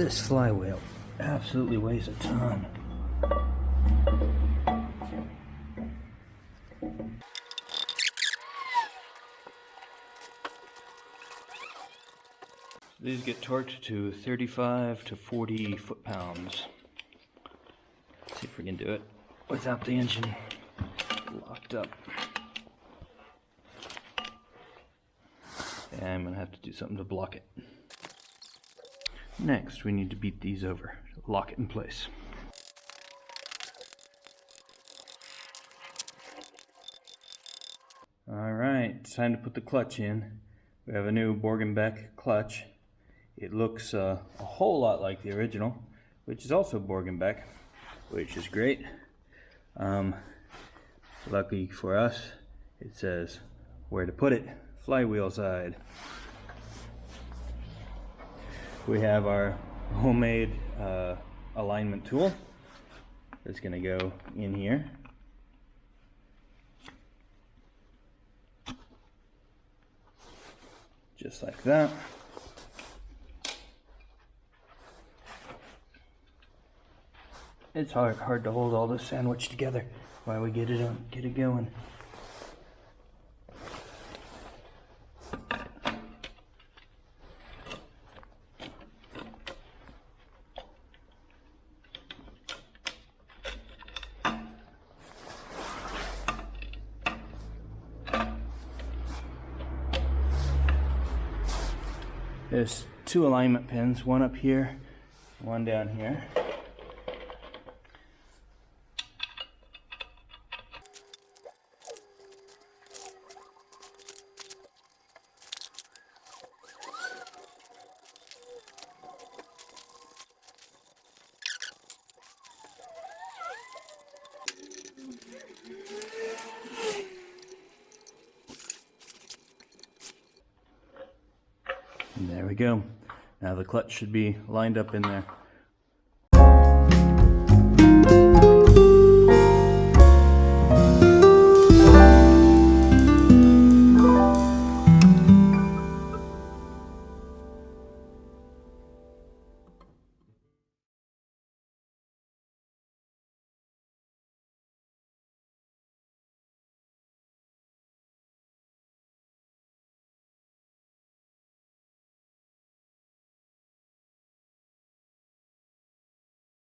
This flywheel absolutely weighs a ton. These get torqued to 35 to 40 foot-pounds. Let's see if we can do it without the engine locked up. Yeah, I'm gonna have to do something to block it. Next, we need to beat these over, lock it in place. Alright, it's time to put the clutch in. We have a new Borgenbeck clutch. It looks a whole lot like the original, which is also Borgenbeck, which is great. Lucky for us, it says where to put it, flywheel side. We have our homemade alignment tool that's going to go in here. Just like that. It's hard to hold all this sandwich together while we get it going. There's two alignment pins, one up here, one down here. And there we go. Now the clutch should be lined up in there.